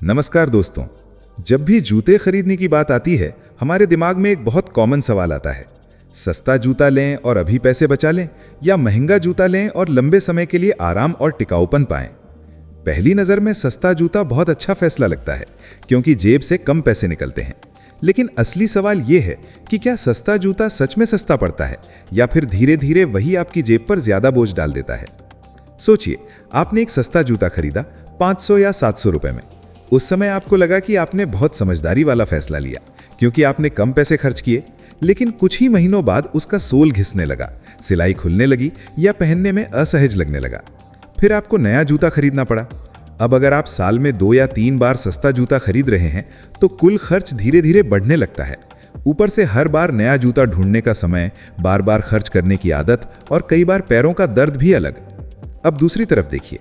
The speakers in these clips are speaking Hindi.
नमस्कार दोस्तों। जब भी जूते खरीदने की बात आती है हमारे दिमाग में एक बहुत कॉमन सवाल आता है, सस्ता जूता लें और अभी पैसे बचा लें या महंगा जूता लें और लंबे समय के लिए आराम और टिकाऊपन पाएं। पहली नज़र में सस्ता जूता बहुत अच्छा फैसला लगता है क्योंकि जेब से कम पैसे निकलते हैं। लेकिन असली सवाल ये है कि क्या सस्ता जूता सच में सस्ता पड़ता है या फिर धीरे धीरे वही आपकी जेब पर ज्यादा बोझ डाल देता है। सोचिए, आपने एक सस्ता जूता खरीदा 500 या 700 रुपए में। उस समय आपको लगा कि आपने बहुत समझदारी वाला फैसला लिया क्योंकि आपने कम पैसे खर्च किए। लेकिन कुछ ही महीनों बाद उसका सोल घिसने लगा, सिलाई खुलने लगी या पहनने में असहज लगने लगा। फिर आपको नया जूता खरीदना पड़ा। अब अगर आप साल में 2 या 3 बार सस्ता जूता खरीद रहे हैं तो कुल खर्च धीरे धीरे बढ़ने लगता है। ऊपर से हर बार नया जूता ढूंढने का समय, बार बार खर्च करने की आदत और कई बार पैरों का दर्द भी अलग। अब दूसरी तरफ देखिए,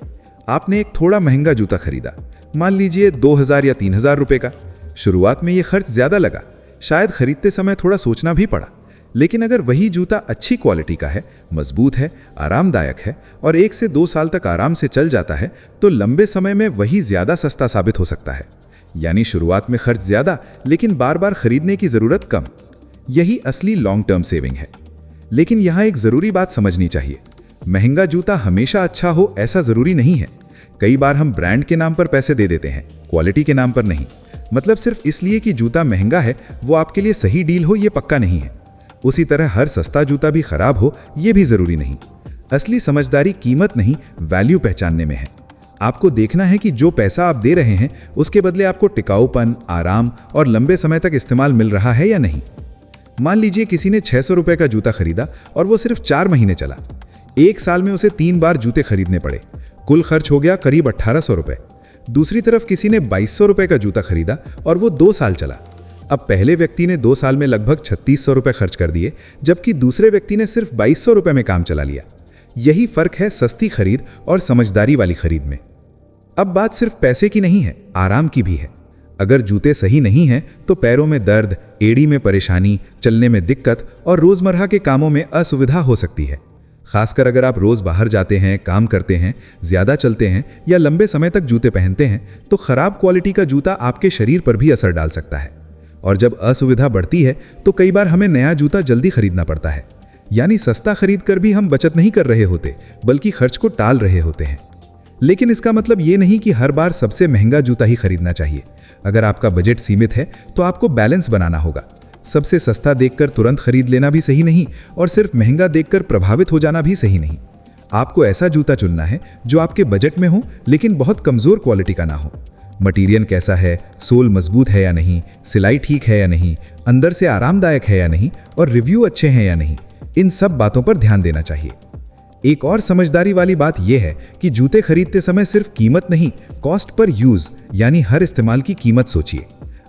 आपने एक थोड़ा महंगा जूता खरीदा, मान लीजिए 2000 या 3000 रुपए का। शुरुआत में ये खर्च ज्यादा लगा, शायद खरीदते समय थोड़ा सोचना भी पड़ा। लेकिन अगर वही जूता अच्छी क्वालिटी का है, मजबूत है, आरामदायक है और 1 से 2 साल तक आराम से चल जाता है तो लंबे समय में वही ज्यादा सस्ता साबित हो सकता है। यानी शुरुआत में खर्च ज्यादा लेकिन बार बार खरीदने की जरूरत कम। यही असली लॉन्ग टर्म सेविंग है। लेकिन यहाँ एक जरूरी बात समझनी चाहिए, महंगा जूता हमेशा अच्छा हो ऐसा जरूरी नहीं है। कई बार हम ब्रांड के नाम पर पैसे दे देते हैं, क्वालिटी के नाम पर नहीं। मतलब सिर्फ इसलिए कि जूता महंगा है वो आपके लिए सही डील हो ये पक्का नहीं है। उसी तरह हर सस्ता जूता भी खराब हो ये भी जरूरी नहीं। असली समझदारी कीमत नहीं, वैल्यू पहचानने में है। आपको देखना है कि जो पैसा आप दे रहे हैं उसके बदले आपको टिकाऊपन, आराम और लंबे समय तक इस्तेमाल मिल रहा है या नहीं। मान लीजिए किसी ने 600 रुपए का जूता खरीदा और वो सिर्फ 4 महीने चला। 1 साल में उसे 3 बार जूते खरीदने पड़े, कुल खर्च हो गया करीब 1800 रुपए। दूसरी तरफ किसी ने 2200 रुपए का जूता खरीदा और वो 2 साल चला। अब पहले व्यक्ति ने 2 साल में लगभग 3600 रुपए खर्च कर दिए, जबकि दूसरे व्यक्ति ने सिर्फ 2200 रुपए में काम चला लिया। यही फर्क है सस्ती खरीद और समझदारी वाली खरीद में। अब बात सिर्फ पैसे की नहीं है, आराम की भी है। अगर जूते सही नहीं हैं तो पैरों में दर्द, एड़ी में परेशानी, चलने में दिक्कत और रोजमर्रा के कामों में असुविधा हो सकती है। खासकर अगर आप रोज बाहर जाते हैं, काम करते हैं, ज्यादा चलते हैं या लंबे समय तक जूते पहनते हैं तो खराब क्वालिटी का जूता आपके शरीर पर भी असर डाल सकता है। और जब असुविधा बढ़ती है तो कई बार हमें नया जूता जल्दी खरीदना पड़ता है। यानी सस्ता खरीद कर भी हम बचत नहीं कर रहे होते बल्कि खर्च को टाल रहे होते हैं। लेकिन इसका मतलब ये नहीं कि हर बार सबसे महंगा जूता ही खरीदना चाहिए। अगर आपका बजट सीमित है तो आपको बैलेंस बनाना होगा। सबसे सस्ता देखकर तुरंत खरीद लेना भी सही नहीं और सिर्फ महंगा देखकर प्रभावित हो जाना भी सही नहीं। आपको ऐसा जूता चुनना है जो आपके बजट में हो लेकिन बहुत कमजोर क्वालिटी का ना हो। मटीरियल कैसा है, सोल मजबूत है या नहीं, सिलाई ठीक है या नहीं, अंदर से आरामदायक है या नहीं और रिव्यू अच्छे हैं या नहीं, इन सब बातों पर ध्यान देना चाहिए। एक और समझदारी वाली बात यह है कि जूते खरीदते समय सिर्फ कीमत नहीं, कॉस्ट पर यूज यानी हर इस्तेमाल की कीमत सोचिए।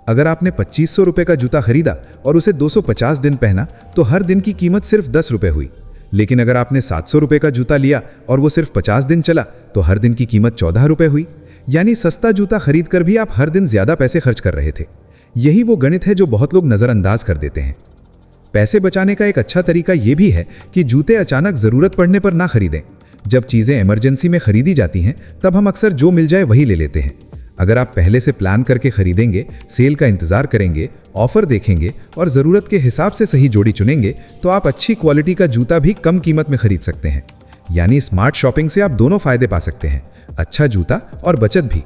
अगर आपने 2500 रुपए का जूता खरीदा और उसे 250 दिन पहना तो हर दिन की कीमत सिर्फ 10 रुपए हुई। लेकिन अगर आपने 700 रुपए का जूता लिया और वो सिर्फ 50 दिन चला तो हर दिन की कीमत 14 रुपए हुई। यानी सस्ता जूता खरीद कर भी आप हर दिन ज्यादा पैसे खर्च कर रहे थे। यही वो गणित है जो बहुत लोग नजरअंदाज कर देते हैं। पैसे बचाने का एक अच्छा तरीका यह भी है कि जूते अचानक जरूरत पड़ने पर ना खरीदें। जब चीजें इमरजेंसी में खरीदी जाती हैं तब हम अक्सर जो मिल जाए वही ले लेते हैं। अगर आप पहले से प्लान करके खरीदेंगे, सेल का इंतजार करेंगे, ऑफर देखेंगे और जरूरत के हिसाब से सही जोड़ी चुनेंगे तो आप अच्छी क्वालिटी का जूता भी कम कीमत में खरीद सकते हैं। यानी स्मार्ट शॉपिंग से आप दोनों फायदे पा सकते हैं, अच्छा जूता और बचत भी।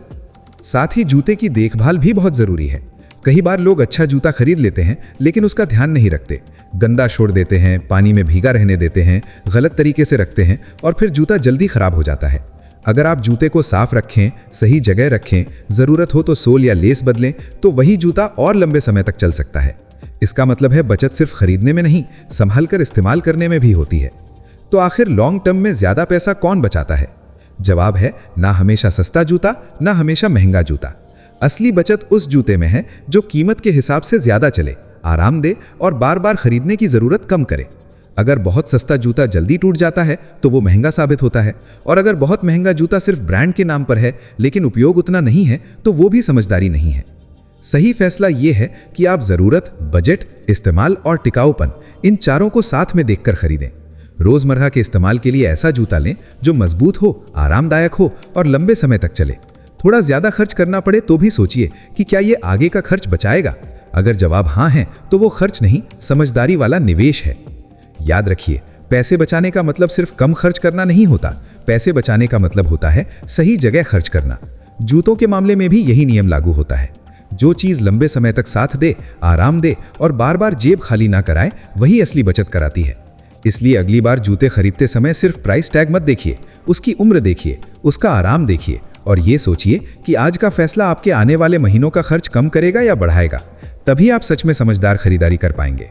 साथ ही जूते की देखभाल भी बहुत जरूरी है। कई बार लोग अच्छा जूता खरीद लेते हैं लेकिन उसका ध्यान नहीं रखते, गंदा छोड़ देते हैं, पानी में भीगा रहने देते हैं, गलत तरीके से रखते हैं और फिर जूता जल्दी खराब हो जाता है। अगर आप जूते को साफ रखें, सही जगह रखें, जरूरत हो तो सोल या लेस बदलें तो वही जूता और लंबे समय तक चल सकता है। इसका मतलब है बचत सिर्फ खरीदने में नहीं, संभाल कर इस्तेमाल करने में भी होती है। तो आखिर लॉन्ग टर्म में ज्यादा पैसा कौन बचाता है? जवाब है ना हमेशा सस्ता जूता, ना हमेशा महंगा जूता। असली बचत उस जूते में है जो कीमत के हिसाब से ज्यादा चले, आराम दे और बार बार खरीदने की जरूरत कम करे। अगर बहुत सस्ता जूता जल्दी टूट जाता है तो वो महंगा साबित होता है, और अगर बहुत महंगा जूता सिर्फ ब्रांड के नाम पर है लेकिन उपयोग उतना नहीं है तो वो भी समझदारी नहीं है। सही फैसला ये है कि आप जरूरत, बजट, इस्तेमाल और टिकाऊपन इन चारों को साथ में देखकर खरीदें। रोजमर्रा के इस्तेमाल के लिए ऐसा जूता लें जो मजबूत हो, आरामदायक हो और लंबे समय तक चले। थोड़ा ज़्यादा खर्च करना पड़े तो भी सोचिए कि क्या ये आगे का खर्च बचाएगा। अगर जवाब हाँ है तो वो खर्च नहीं, समझदारी वाला निवेश है। याद रखिए, पैसे बचाने का मतलब सिर्फ कम खर्च करना नहीं होता। पैसे बचाने का मतलब होता है सही जगह खर्च करना। जूतों के मामले में भी यही नियम लागू होता है। जो चीज़ लंबे समय तक साथ दे, आराम दे और बार बार जेब खाली ना कराए, वही असली बचत कराती है। इसलिए अगली बार जूते खरीदते समय सिर्फ प्राइस टैग मत देखिए, उसकी उम्र देखिए, उसका आराम देखिए और ये सोचिए कि आज का फैसला आपके आने वाले महीनों का खर्च कम करेगा या बढ़ाएगा। तभी आप सच में समझदार खरीदारी कर पाएंगे।